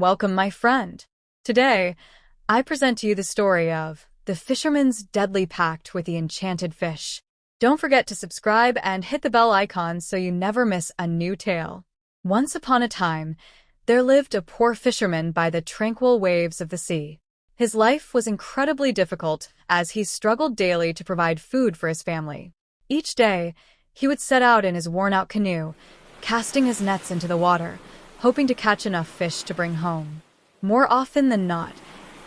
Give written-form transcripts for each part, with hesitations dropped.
Welcome, my friend. Today, I present to you the story of the Fisherman's Deadly Pact with the Enchanted Fish. Don't forget to subscribe and hit the bell icon so you never miss a new tale. Once upon a time, there lived a poor fisherman by the tranquil waves of the sea. His life was incredibly difficult as he struggled daily to provide food for his family. Each day, he would set out in his worn-out canoe, casting his nets into the water, hoping to catch enough fish to bring home. More often than not,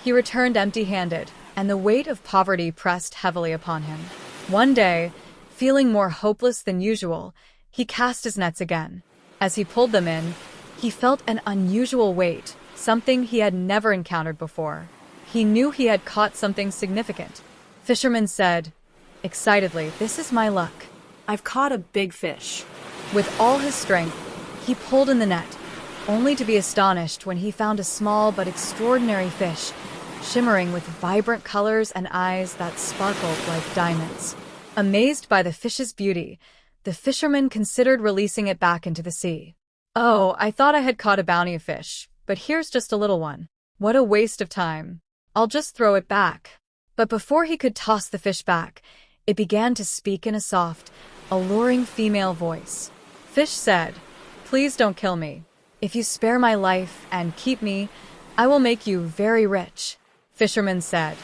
he returned empty-handed, and the weight of poverty pressed heavily upon him. One day, feeling more hopeless than usual, he cast his nets again. As he pulled them in, he felt an unusual weight, something he had never encountered before. He knew he had caught something significant. Fisherman said, excitedly, "This is my luck. I've caught a big fish." With all his strength, he pulled in the net, only to be astonished when he found a small but extraordinary fish, shimmering with vibrant colors and eyes that sparkled like diamonds. Amazed by the fish's beauty, the fisherman considered releasing it back into the sea. "Oh, I thought I had caught a bounty of fish, but here's just a little one. What a waste of time. I'll just throw it back." But before he could toss the fish back, it began to speak in a soft, alluring female voice. Fish said, "Please don't kill me. If you spare my life and keep me, I will make you very rich." Fisherman said,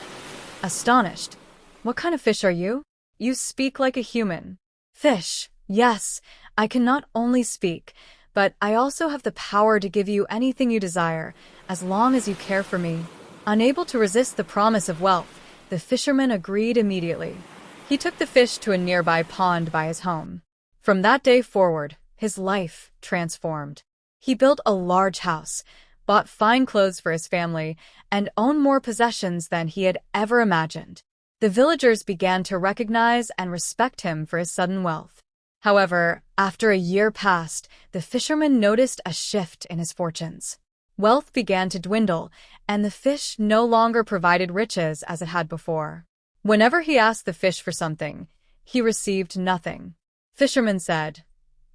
astonished, "What kind of fish are you? You speak like a human." Fish, "Yes, I can not only speak, but I also have the power to give you anything you desire, as long as you care for me." Unable to resist the promise of wealth, the fisherman agreed immediately. He took the fish to a nearby pond by his home. From that day forward, his life transformed. He built a large house, bought fine clothes for his family, and owned more possessions than he had ever imagined. The villagers began to recognize and respect him for his sudden wealth. However, after a year passed, the fisherman noticed a shift in his fortunes. Wealth began to dwindle, and the fish no longer provided riches as it had before. Whenever he asked the fish for something, he received nothing. Fisherman said,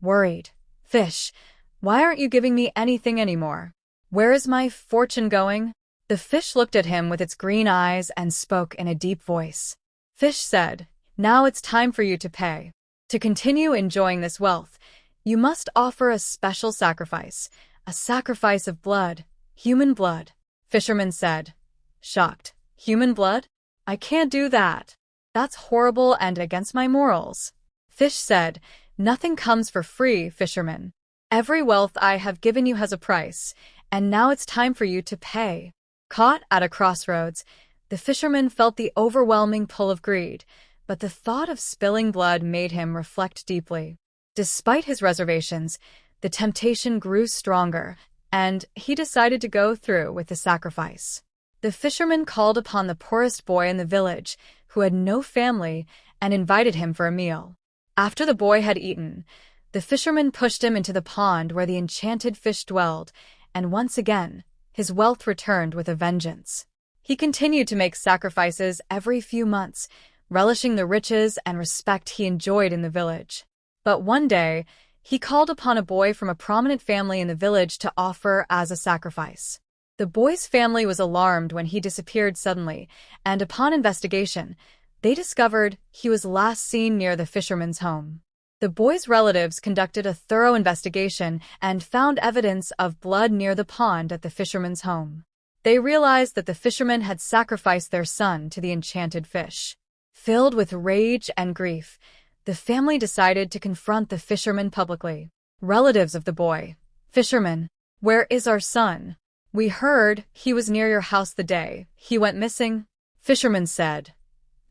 worried, "Fish, why aren't you giving me anything anymore? Where is my fortune going?" The fish looked at him with its green eyes and spoke in a deep voice. Fish said, "Now it's time for you to pay. To continue enjoying this wealth, you must offer a special sacrifice, a sacrifice of blood, human blood." Fisherman said, shocked, "Human blood? I can't do that. That's horrible and against my morals." Fish said, "Nothing comes for free, fisherman. Every wealth I have given you has a price, and now it's time for you to pay." Caught at a crossroads, the fisherman felt the overwhelming pull of greed, but the thought of spilling blood made him reflect deeply. Despite his reservations, the temptation grew stronger, and he decided to go through with the sacrifice. The fisherman called upon the poorest boy in the village, who had no family, and invited him for a meal. After the boy had eaten, the fisherman pushed him into the pond where the enchanted fish dwelled, and once again, his wealth returned with a vengeance. He continued to make sacrifices every few months, relishing the riches and respect he enjoyed in the village. But one day, he called upon a boy from a prominent family in the village to offer as a sacrifice. The boy's family was alarmed when he disappeared suddenly, and upon investigation, they discovered he was last seen near the fisherman's home. The boy's relatives conducted a thorough investigation and found evidence of blood near the pond at the fisherman's home. They realized that the fisherman had sacrificed their son to the enchanted fish. Filled with rage and grief, the family decided to confront the fisherman publicly. Relatives of the boy, "Fisherman, where is our son? We heard he was near your house the day he went missing." Fisherman said,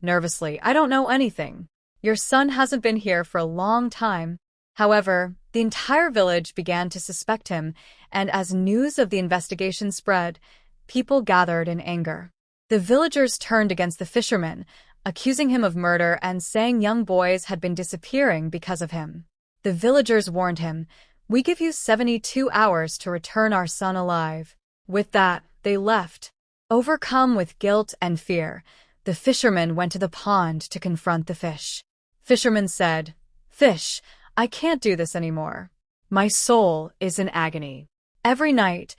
nervously, "I don't know anything. Your son hasn't been here for a long time." However, the entire village began to suspect him, and as news of the investigation spread, people gathered in anger. The villagers turned against the fisherman, accusing him of murder and saying young boys had been disappearing because of him. The villagers warned him, "We give you 72 hours to return our son alive." With that, they left. Overcome with guilt and fear, the fisherman went to the pond to confront the fish. Fisherman said, "Fish, I can't do this anymore. My soul is in agony. Every night,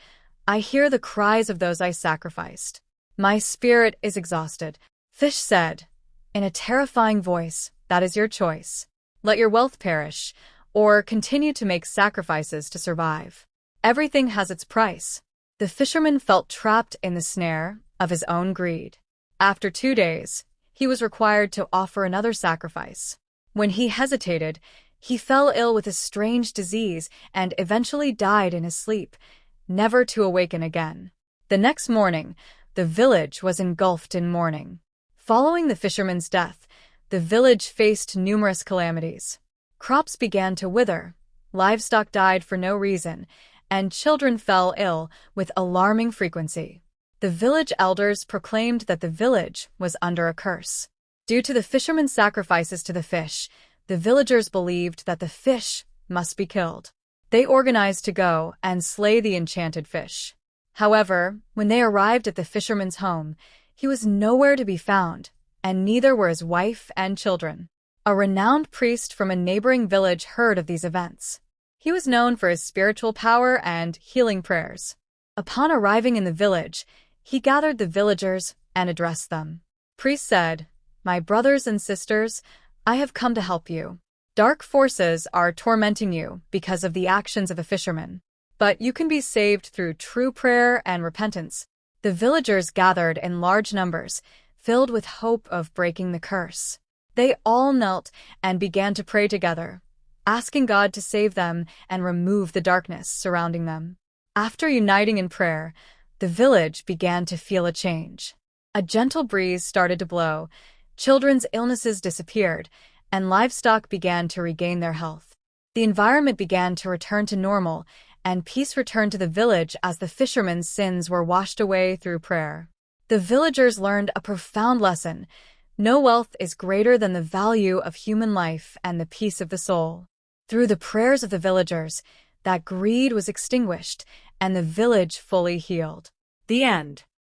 I hear the cries of those I sacrificed. My spirit is exhausted. Fish said, in a terrifying voice, that is your choice. Let your wealth perish, or continue to make sacrifices to survive. Everything has its price. The fisherman felt trapped in the snare of his own greed. After 2 days, he was required to offer another sacrifice. When he hesitated, he fell ill with a strange disease and eventually died in his sleep, never to awaken again. The next morning, the village was engulfed in mourning. Following the fisherman's death, the village faced numerous calamities. Crops began to wither, livestock died for no reason, and children fell ill with alarming frequency. The village elders proclaimed that the village was under a curse. Due to the fisherman's sacrifices to the fish, the villagers believed that the fish must be killed. They organized to go and slay the enchanted fish. However, when they arrived at the fisherman's home, he was nowhere to be found, and neither were his wife and children. A renowned priest from a neighboring village heard of these events. He was known for his spiritual power and healing prayers. Upon arriving in the village, he gathered the villagers and addressed them. Priest said, "My brothers and sisters, I have come to help you. Dark forces are tormenting you because of the actions of a fisherman, but you can be saved through true prayer and repentance." The villagers gathered in large numbers, filled with hope of breaking the curse. They all knelt and began to pray together, asking God to save them and remove the darkness surrounding them. After uniting in prayer, the village began to feel a change. A gentle breeze started to blow, children's illnesses disappeared, and livestock began to regain their health. The environment began to return to normal, and peace returned to the village as the fisherman's sins were washed away through prayer. The villagers learned a profound lesson. No wealth is greater than the value of human life and the peace of the soul. Through the prayers of the villagers, that greed was extinguished, and the village fully healed. The end.